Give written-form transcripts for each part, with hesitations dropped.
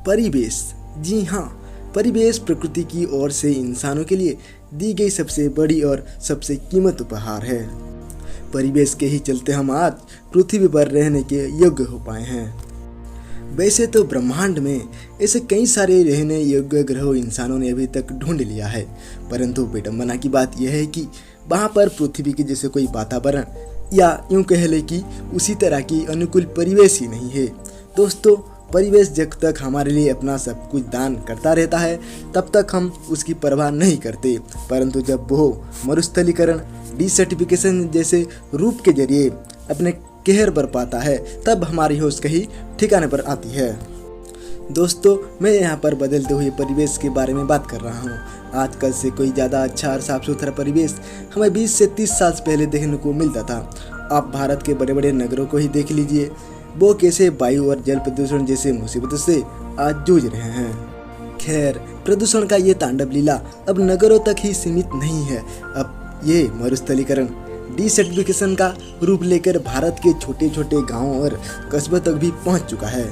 परिवेश। जी हाँ, परिवेश प्रकृति की ओर से इंसानों के लिए दी गई सबसे बड़ी और सबसे कीमत उपहार है। परिवेश के ही चलते हम आज पृथ्वी पर रहने के योग्य हो पाए हैं। वैसे तो ब्रह्मांड में ऐसे कई सारे रहने योग्य ग्रह इंसानों ने अभी तक ढूंढ लिया है, परंतु विडंबना की बात यह है कि वहाँ पर पृथ्वी के जैसे कोई वातावरण या यूं कह ले कि उसी तरह की अनुकूल परिवेश ही नहीं है। दोस्तों, परिवेश जब तक हमारे लिए अपना सब कुछ दान करता रहता है तब तक हम उसकी परवाह नहीं करते, परंतु जब वो मरुस्थलीकरण, डिसर्टिफिकेशन जैसे रूप के जरिए अपने कहर बरपाता है तब हमारी होश कहीं ठिकाने पर आती है। दोस्तों, मैं यहाँ पर बदलते हुए परिवेश के बारे में बात कर रहा हूँ। आजकल से कोई ज़्यादा अच्छा और साफ सुथरा परिवेश हमें 20 से 30 साल पहले देखने को मिलता था। आप भारत के बड़े बड़े नगरों को ही देख लीजिए, वो कैसे वायु और जल प्रदूषण जैसे मुसीबतों से आज जूझ रहे हैं। खैर, प्रदूषण का ये तांडव लीला अब नगरों तक ही सीमित नहीं है। अब ये मरुस्थलीकरण, डिसर्टिफिकेशन का रूप लेकर भारत के छोटे छोटे गांवों और कस्बों तक भी पहुंच चुका है।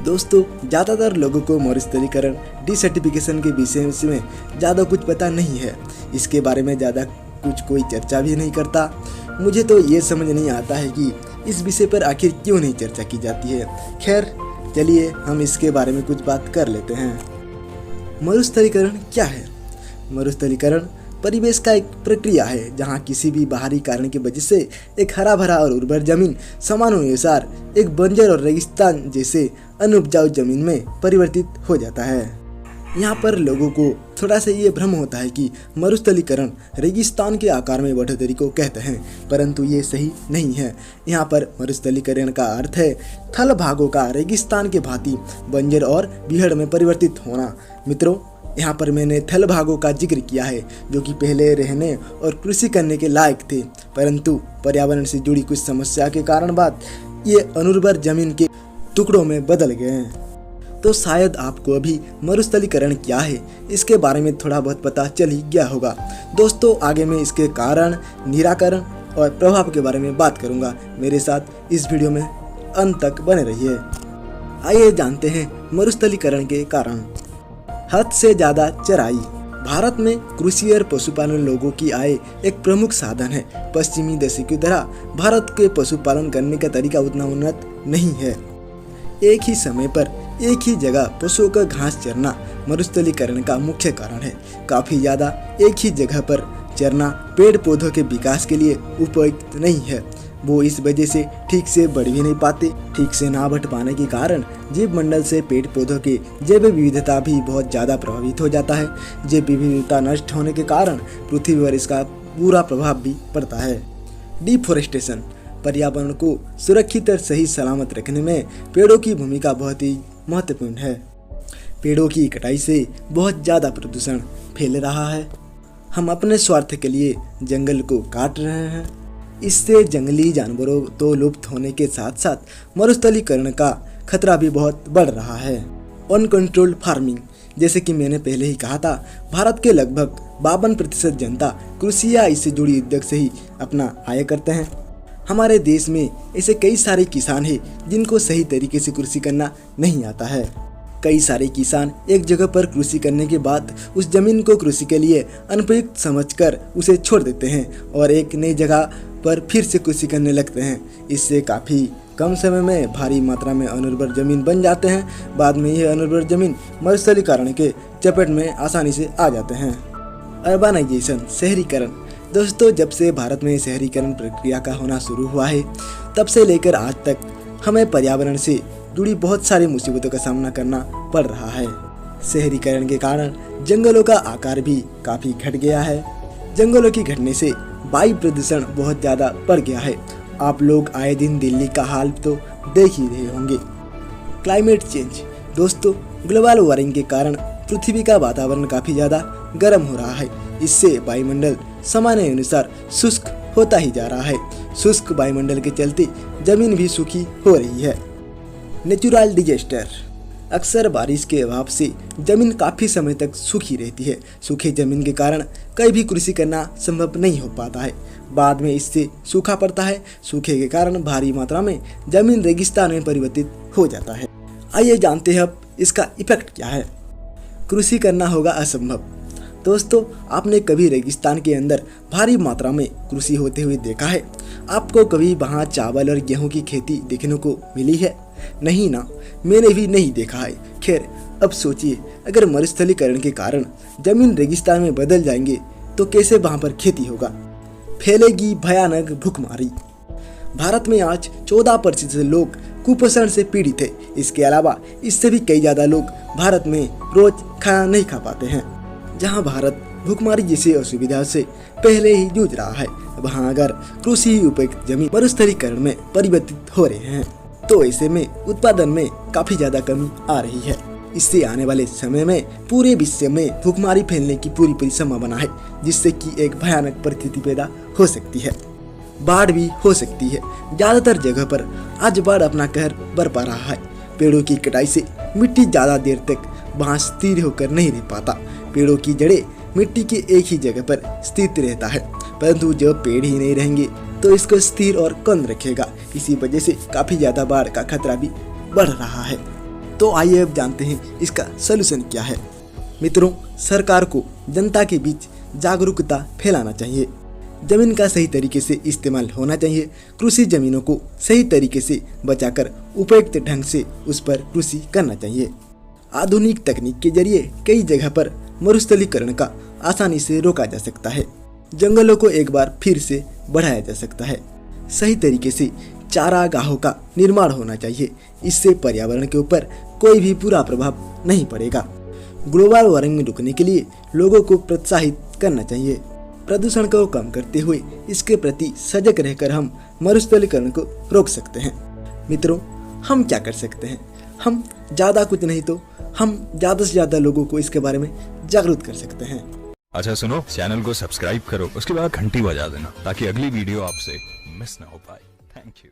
दोस्तों, ज़्यादातर लोगों को मरुस्थलीकरण, डिसर्टिफिकेशन के विषय में ज़्यादा कुछ पता नहीं है। इसके बारे में ज़्यादा कुछ कोई चर्चा भी नहीं करता। मुझे तो ये समझ नहीं आता है कि इस विषय पर आखिर क्यों नहीं चर्चा की जाती है। खैर, चलिए हम इसके बारे में कुछ बात कर लेते हैं। मरुस्थलीकरण क्या है? मरुस्थलीकरण परिवेश का एक प्रक्रिया है जहां किसी भी बाहरी कारण की वजह से एक हरा भरा और उर्वर जमीन समानुसार एक बंजर और रेगिस्तान जैसे अनउपजाऊ जमीन में परिवर्तित हो जाता है। यहाँ पर लोगों को थोड़ा सा ये भ्रम होता है कि मरुस्थलीकरण रेगिस्तान के आकार में बढ़ोतरी को कहते हैं, परंतु ये सही नहीं है। यहाँ पर मरुस्थलीकरण का अर्थ है थल भागों का रेगिस्तान के भांति बंजर और बीहड़ में परिवर्तित होना। मित्रों, यहाँ पर मैंने थल भागों का जिक्र किया है जो कि पहले रहने और कृषि करने के लायक थे, परंतु पर्यावरण से जुड़ी कुछ समस्या के कारण बाद ये अनुर्वर जमीन के टुकड़ों में बदल गए हैं। तो शायद आपको अभी मरुस्थलीकरण क्या है इसके बारे में थोड़ा बहुत पता चल ही गया होगा। दोस्तों, आगे मैं इसके कारण, निराकरण और प्रभाव के बारे में बात करूंगा। मेरे साथ इस वीडियो में अंत तक बने रहिए। आइए जानते हैं मरुस्थलीकरण के कारण। हद से ज़्यादा चराई। भारत में कृषि और पशुपालन लोगों की आय एक प्रमुख साधन है। पश्चिमी देशों की तरह भारत के पशुपालन करने का तरीका उतना उन्नत नहीं है। एक ही समय पर एक ही जगह पशुओं का घास चरना मरुस्थलीकरण का मुख्य कारण है। काफ़ी ज़्यादा एक ही जगह पर चरना पेड़ पौधों के विकास के लिए उपयुक्त नहीं है। वो इस वजह से ठीक से बढ़ भी नहीं पाते। ठीक से ना बढ़ पाने के कारण जीव मंडल से पेड़ पौधों की जैव विविधता भी बहुत ज़्यादा प्रभावित हो जाता है। जैव विविधता नष्ट होने के कारण पृथ्वी पर इसका बुरा प्रभाव भी पड़ता है। डिफोरेस्टेशन। पर्यावरण को सुरक्षित और सही सलामत रखने में पेड़ों की भूमिका बहुत ही महत्वपूर्ण है। पेड़ों की कटाई से बहुत ज़्यादा प्रदूषण फैल रहा है। हम अपने स्वार्थ के लिए जंगल को काट रहे हैं। इससे जंगली जानवरों तो लुप्त होने के साथ साथ मरुस्थलीकरण का खतरा भी बहुत बढ़ रहा है। Uncontrolled farming. जैसे कि मैंने पहले ही कहा था, भारत के लगभग 52% जनता कृषि या इससे जुड़ी उद्योग से ही अपना आय करते हैं। हमारे देश में ऐसे कई सारे किसान हैं जिनको सही तरीके से कृषि करना नहीं आता है। कई सारे किसान एक जगह पर कृषि करने के बाद उस जमीन को कृषि के लिए अनुपयुक्त समझकर उसे छोड़ देते हैं और एक नई जगह पर फिर से कृषि करने लगते हैं। इससे काफ़ी कम समय में भारी मात्रा में अनुर्वर जमीन बन जाते हैं। बाद में यह अनुर्वर जमीन मरुस्थलीकरण के चपेट में आसानी से आ जाते हैं। अर्बनाइजेशन, शहरीकरण। दोस्तों, जब से भारत में शहरीकरण प्रक्रिया का होना शुरू हुआ है तब से लेकर आज तक हमें पर्यावरण से जुड़ी बहुत सारी मुसीबतों का सामना करना पड़ रहा है। शहरीकरण के कारण जंगलों का आकार भी काफ़ी घट गया है। जंगलों की घटने से वायु प्रदूषण बहुत ज़्यादा बढ़ गया है। आप लोग आए दिन दिल्ली का हाल तो देख ही रहे होंगे। Climate change. दोस्तों, ग्लोबल वार्मिंग के कारण पृथ्वी का वातावरण काफ़ी ज़्यादा गर्म हो रहा है। इससे वायुमंडल समय अनुसार शुष्क होता ही जा रहा है। शुष्क वायुमंडल के चलते जमीन भी सूखी हो रही है। Natural disaster. अक्सर बारिश के अभाव से जमीन काफ़ी समय तक सूखी रहती है। सूखे जमीन के कारण कहीं भी कृषि करना संभव नहीं हो पाता है। बाद में इससे सूखा पड़ता है। सूखे के कारण भारी मात्रा में जमीन रेगिस्तान में परिवर्तित हो जाता है। आइए जानते हैं अब इसका इफेक्ट क्या है। कृषि करना होगा असंभव। दोस्तों, आपने कभी रेगिस्तान के अंदर भारी मात्रा में कृषि होते हुए देखा है? आपको कभी वहाँ चावल और गेहूं की खेती देखने को मिली है? नहीं ना, मैंने भी नहीं देखा है। खैर, अब सोचिए, अगर मरुस्थलीकरण के कारण जमीन रेगिस्तान में बदल जाएंगे तो कैसे वहाँ पर खेती होगा? फैलेगी भयानक भूखमरी। भारत में आज 14% लोग कुपोषण से पीड़ित है। इसके अलावा इससे भी कई ज़्यादा लोग भारत में रोज खाना नहीं खा पाते हैं। जहां भारत भूखमरी जैसी असुविधा से पहले ही जूझ रहा है, वहां अगर कृषि उपयुक्त जमीन मरुस्थलीकरण में परिवर्तित हो रहे हैं तो ऐसे में उत्पादन में काफी ज्यादा कमी आ रही है। इससे आने वाले समय में पूरे विश्व में भूखमरी फैलने की पूरी संभावना है, जिससे कि एक भयानक परिस्थिति पैदा हो सकती है। बाढ़ भी हो सकती है। ज्यादातर जगह पर आज बाढ़ अपना कहर बरपा रहा है। पेड़ों की कटाई से मिट्टी ज्यादा देर तक वहाँ स्थिर होकर नहीं रह पाता। पेड़ों की जड़ें मिट्टी के एक ही जगह पर स्थित रहता है, परंतु जब पेड़ ही नहीं रहेंगे तो इसको स्थिर और कम रखेगा। इसी वजह से काफी ज्यादा बाढ़ का खतरा भी बढ़ रहा है। तो आइए अब जानते हैं इसका सलूशन क्या है। मित्रों, सरकार को जनता के बीच जागरूकता फैलाना चाहिए। जमीन का सही तरीके से इस्तेमाल होना चाहिए। कृषि जमीनों को सही तरीके से बचाकर उपयुक्त ढंग से उस पर कृषि करना चाहिए। आधुनिक तकनीक के जरिए कई जगह पर मरुस्थलीकरण का आसानी से रोका जा सकता है। जंगलों को एक बार फिर से बढ़ाया जा सकता है। सही तरीके से चारागाहों का निर्माण होना चाहिए। इससे पर्यावरण के ऊपर कोई भी बुरा प्रभाव नहीं पड़ेगा। ग्लोबल वार्मिंग रोकने के लिए लोगों को प्रोत्साहित करना चाहिए। प्रदूषण को कम करते हुए इसके प्रति सजग रहकर हम मरुस्थलीकरण को रोक सकते हैं। मित्रों, हम क्या कर सकते हैं? हम ज़्यादा कुछ नहीं तो हम ज़्यादा से ज़्यादा लोगों को इसके बारे में जागरूक कर सकते हैं। अच्छा सुनो, चैनल को सब्सक्राइब करो, उसके बाद घंटी बजा देना ताकि अगली वीडियो आपसे मिस ना हो पाए। Thank you.